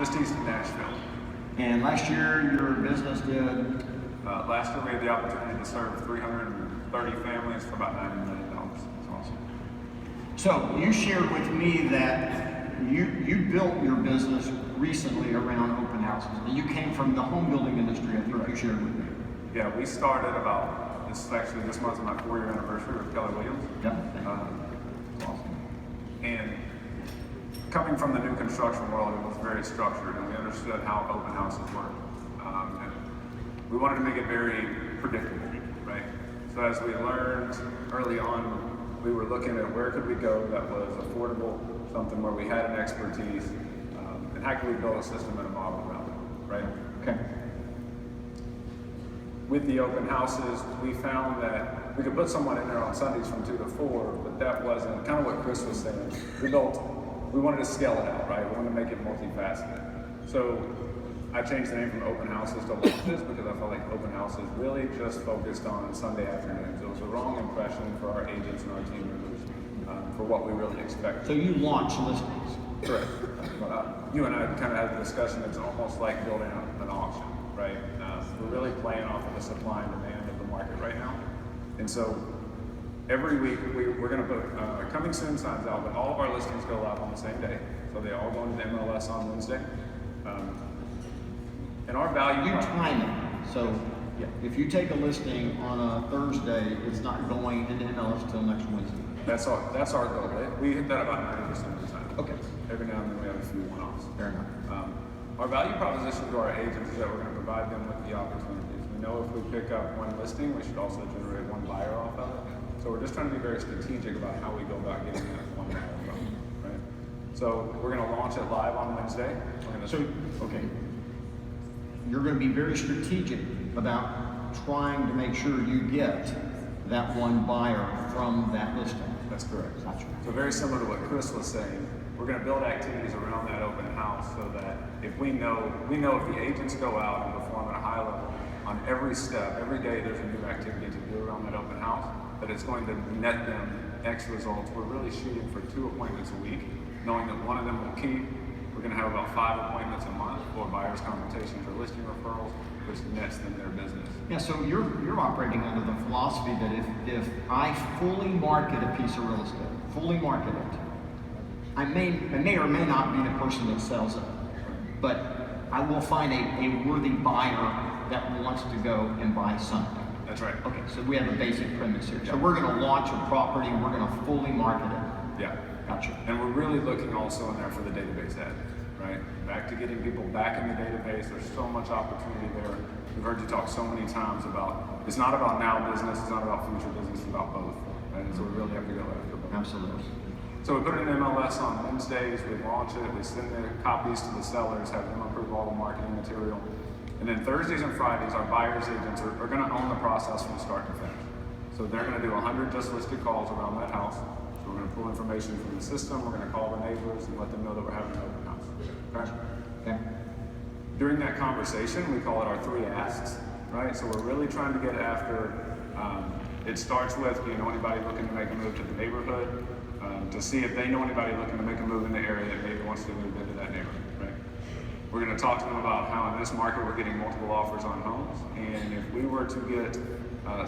just east of Nashville. And last year, your business did? Last year we had the opportunity to serve 330 families for about $90 million. That's awesome. So you shared with me that you built your business recently around open houses. You came from the home building industry, I think you shared with me. Yeah, we started about, this month's my 4-year anniversary with Keller Williams. Yep. That's awesome. And coming from the new construction world, it was very structured, and we understood how open houses work. And we wanted to make it very predictable, right? So as we learned early on, we were looking at where could we go that was affordable, something where we had an expertise, and how could we build a system and a model around it, right? Okay. With the open houses, we found that we could put someone in there on Sundays from 2 to 4, but that wasn't kind of what Chris was saying. We wanted to scale it out, right? We wanted to make it multifaceted. So I changed the name from open houses to launches because I felt like open houses really just focused on Sunday afternoons. It was a wrong impression for our agents and our team members for what we really expected. So you launch listings. Correct. You and I kind of had a discussion. It's almost like building an auction, right? We're really playing off of the supply and demand of the market right now. And so every week we're going to put coming soon signs out, but all of our listings go live on the same day. So they all go into the MLS on Wednesday. And our value... You time it. So yeah, if you take a listing on a Thursday, it's not going into MLS until next Wednesday. That's our goal, right? We hit that about 90% of the time. Okay. Every now and then we have a few one-offs. Fair enough. Our value proposition to our agents is that we're going to provide them with the opportunities. We know if we pick up one listing, we should also generate one buyer off of it. So we're just trying to be very strategic about how we go about getting that one buyer from, right? So we're going to launch it live on Wednesday. Okay. You're going to be very strategic about trying to make sure you get that one buyer from that listing. That's correct. Gotcha. So very similar to what Chris was saying, we're going to build activities around that open house so that if we know if the agents go out and perform at a high level on every step, every day there's a new activity to do around that open house, that it's going to net them X results. We're really shooting for 2 appointments a week, knowing that one of them will keep. We're going to have about 5 appointments a month for buyers' consultations or listing referrals, which nets them their business. Yeah, so you're operating under the philosophy that if I fully market a piece of real estate, fully market it, I may or may not be the person that sells it, but I will find a worthy buyer that wants to go and buy something. That's right. Okay, so we have a basic premise here. Yeah. So we're going to launch a property and we're going to fully market it. Yeah. Gotcha. And we're really looking also in there for the database ad, right? Back to getting people back in the database. There's so much opportunity there. We've heard you talk so many times about, it's not about now business, it's not about future business, it's about both, right? And so we really have to go after both. Absolutely. So we put it in MLS on Wednesdays, we launch it, we send the copies to the sellers, have them approve all the marketing material. And then Thursdays and Fridays, our buyers agents are going to own the process from start to finish. So they're going to do 100 just listed calls around that house. So we're going to pull information from the system, we're going to call the neighbors and let them know that we're having an open house. Okay? Okay. During that conversation, we call it our 3 asks, right? So we're really trying to get after, it starts with, do you know anybody looking to make a move to the neighborhood? To see if they know anybody looking to make a move in the area that maybe wants to move into that neighborhood, right? We're going to talk to them about how in this market we're getting multiple offers on homes, and if we were to get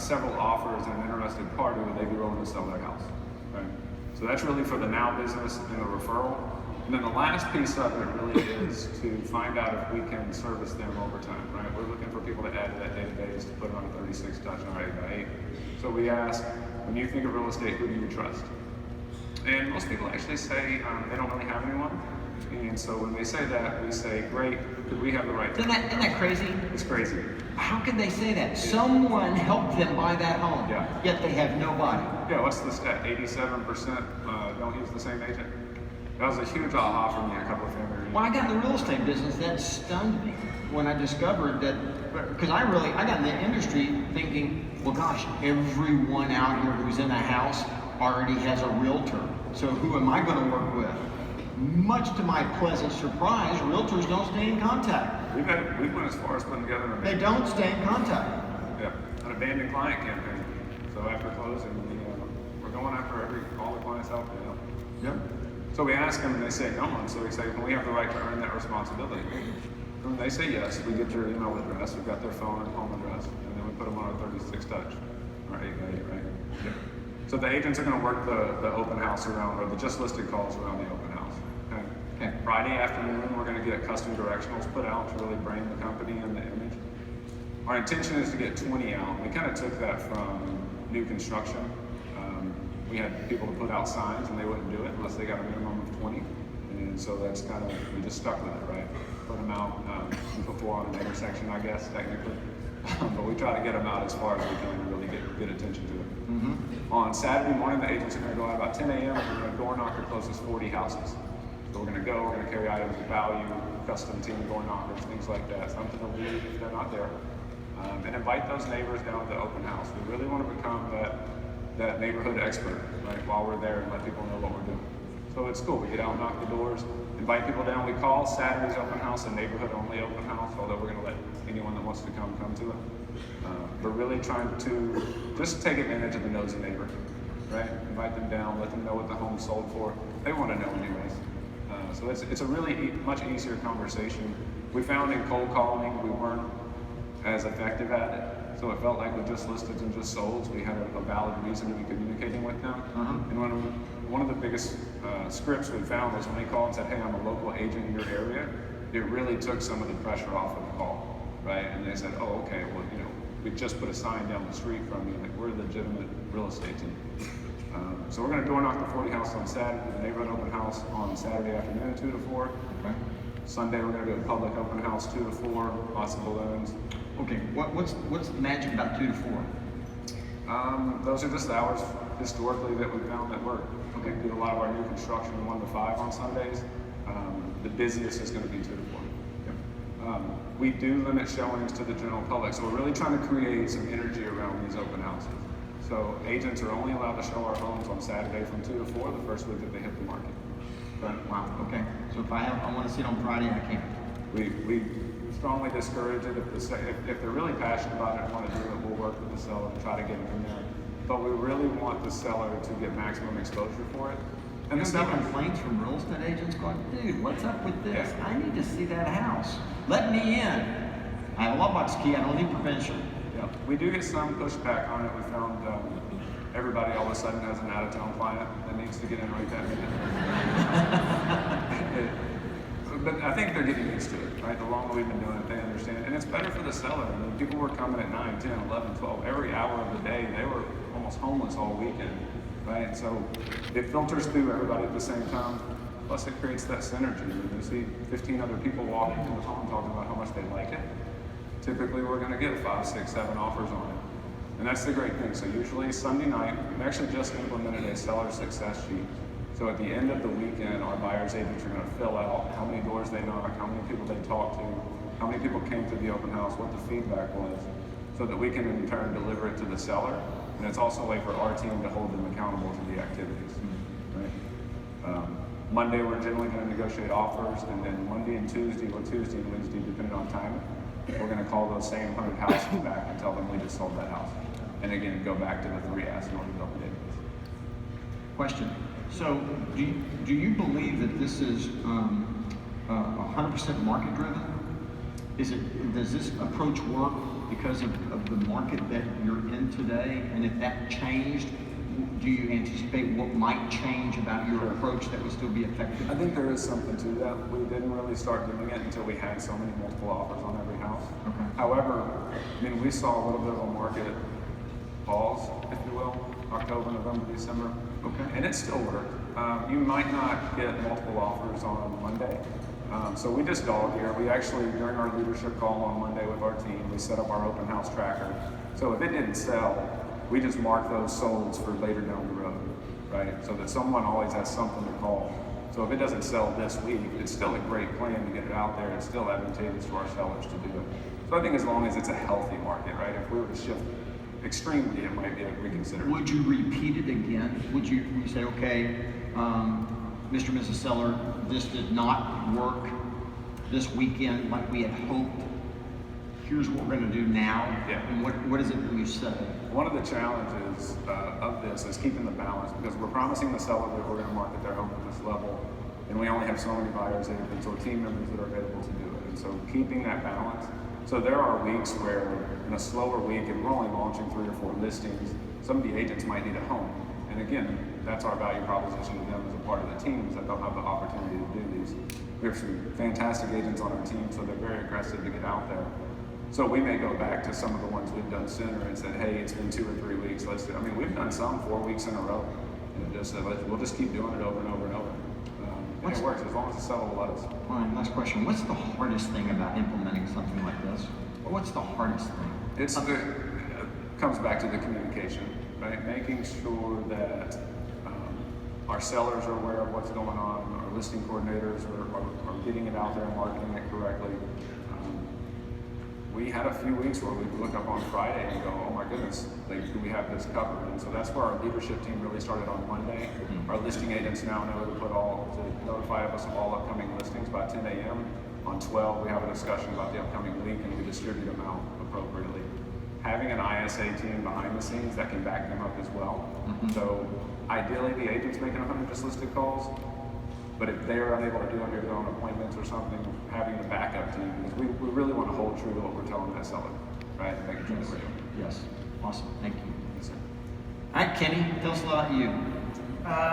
several offers and an interested party, would they be willing to sell their house, right? So that's really for the now business and the referral. And then the last piece of it really is to find out if we can service them over time, right? We're looking for people to add to that database, to put it on a 36 touch and our 8x8. So we ask, when you think of real estate, who do you trust? And most people actually say they don't really have anyone. And so when they say that, we say, great, could we have the right Isn't that crazy? It's crazy. How can they say that? Someone helped them buy that home, Yeah. yet they have nobody. Yeah, what's the stat? 87% don't use the same agent. That was a huge aha for me a couple of family reasons. When I got in the real estate business, that stunned me when I discovered that, because I got in the industry thinking, well gosh, everyone out here who's in a house already has a realtor. So who am I going to work with? Much to my pleasant surprise, realtors don't stay in contact. We went as far as putting together They don't stay in contact. an abandoned client campaign. So after closing, we're going after all the clients out there. Yep. So we ask them and they say no, and so we say, well, we have the right to earn that responsibility. And they say yes, we get their email address, we've got their phone and home address, and then we put them on our 36 touch, or 8x8, right? Yeah. So the agents are gonna work the open house around, or the just listed calls around the open house. Okay. Friday afternoon, we're gonna get custom directionals put out to really brand the company and the image. Our intention is to get 20 out. We kind of took that from new construction. We had people to put out signs and they wouldn't do it unless they got a minimum of 20. And so that's kind of, we just stuck with it, right? Put them out, we put 4 on an intersection, I guess, technically. But we try to get them out as far as we can to really get attention to it. Mm-hmm. On Saturday morning, the agents are going to go out about 10 a.m. and we're going to door knock or close 40 houses. So we're going to carry items of value, custom team door knockers, things like that, something to leave if they're not there. And invite those neighbors down to the open house. We really want to become that neighborhood expert, right, while we're there and let people know what we're doing. So it's cool. We get out and knock the doors, invite people down. We call Saturday's open house a neighborhood-only open house, although we're going to let anyone that wants to come to it. We're really trying to just take advantage of the nosy neighbor, right? Invite them down, let them know what the home's sold for. They want to know anyways. So it's a really much easier conversation. We found in cold calling we weren't as effective at it. So it felt like with just listeds and just solds, we had a valid reason to be communicating with them. And one of the biggest scripts we found was when they called and said, hey, I'm a local agent in your area, it really took some of the pressure off of the call, right? And they said, oh, okay, well, we just put a sign down the street from you, like we're a legitimate real estate team. So we're gonna door knock the 40 house on Saturday, the neighborhood open house on Saturday afternoon, 2 to 4. Okay. Sunday we're gonna do a public open house, 2 to 4, lots of balloons. Okay, what's the magic about 2 to 4? Those are just the hours historically that we found that work. Okay, we do a lot of our new construction 1 to 5 on Sundays. The busiest is going to be 2 to 4. Yep. We do limit showings to the general public, so we're really trying to create some energy around these open houses. So agents are only allowed to show our homes on Saturday from 2 to 4, the first week that they hit the market. Okay. Wow. Okay. So if I want to see it on Friday, I can't. We strongly discourage it. If they're really passionate about it and want to do it, we'll work with the seller and try to get them in there. But we really want the seller to get maximum exposure for it. And the seller complaints from real estate agents going, dude, what's up with this? Yeah. I need to see that house. Let me in. I have a lockbox key. I don't need permission. Yeah. We do get some pushback on it. We found everybody all of a sudden has an out-of-town client that needs to get in right that minute. But I think they're getting used to it, right? The longer we've been doing it, they understand. And it's better for the seller. I mean, people were coming at 9, 10, 11, 12, every hour of the day. They were almost homeless all weekend, right? So it filters through everybody at the same time. Plus it creates that synergy. When you see 15 other people walking into the home talking about how much they like it, typically we're gonna get 5, 6, 7 offers on it. And that's the great thing. So usually Sunday night, we actually just implemented a seller success sheet. So at the end of the weekend, our buyer's agents are going to fill out how many doors they knocked, how many people they talked to, how many people came to the open house, what the feedback was, so that we can in turn deliver it to the seller. And it's also a way for our team to hold them accountable to the activities. Right? Monday, we're generally going to negotiate offers, and then Monday and Tuesday, or Tuesday and Wednesday, depending on timing, we're going to call those same 100 houses back and tell them we just sold that house. And again, go back to the 3 asks in order to build the database. Question. So, do you believe that this is 100% market driven? Does this approach work because of the market that you're in today? And if that changed, do you anticipate what might change about your approach that would still be effective? I think there is something to that. We didn't really start doing it until we had so many multiple offers on every house. Okay. However, I mean, we saw a little bit of a market pause, if you will, October, November, December. Okay. And it still worked. You might not get multiple offers on Monday. So we just dog ear. We actually, during our leadership call on Monday with our team, we set up our open house tracker. So if it didn't sell, we just mark those solds for later down the road, right? So that someone always has something to call. So if it doesn't sell this week, it's still a great plan to get it out there. It's still advantageous to our sellers to do it. So I think as long as it's a healthy market, right? If we were to shift extremely, it might be reconsidered. Would you repeat it again? Would you say, okay, Mr. and Mrs. Seller, this did not work this weekend like we had hoped. Here's what we're going to do now. Yeah. And what is it that you say? One of the challenges of this is keeping the balance, because we're promising the seller that we're going to market their home at this level, and we only have so many buyers agents or team members that are available to do it. And so keeping that balance. So there are weeks where in a slower week, if we're only launching 3 or 4 listings, some of the agents might need a home. And again, that's our value proposition to them as a part of the team, is that they'll have the opportunity to do these. We have some fantastic agents on our team, so they're very aggressive to get out there. So we may go back to some of the ones we've done sooner and said, hey, it's been 2 or 3 weeks, let's do it. I mean, we've done some 4 weeks in a row. And just said, we'll just keep doing it over and over and over. And it works, as long as the seller will let us. Fine, last question. What's the hardest thing about implementing something like this? Or what's the hardest thing? It comes back to the communication, right? Making sure that our sellers are aware of what's going on, our listing coordinators are getting it out there and marketing it correctly. We had a few weeks where we would look up on Friday and go, oh my goodness, do we have this covered? And so that's where our leadership team really started on Monday. Our listing agents now know to notify us of all upcoming listings by 10 a.m. On 12, we have a discussion about the upcoming week and we distribute them out appropriately. Having an ISA team behind the scenes that can back them up as well. So ideally the agent's making 100 just listed calls, but if they're unable to do it, their own appointments or something, having a backup team, because we really want to hold true to what we're telling that seller, right? And making sure that we're doing it. Yes. Awesome. Thank you. Yes, sir. All right, Kenny, tell us about you.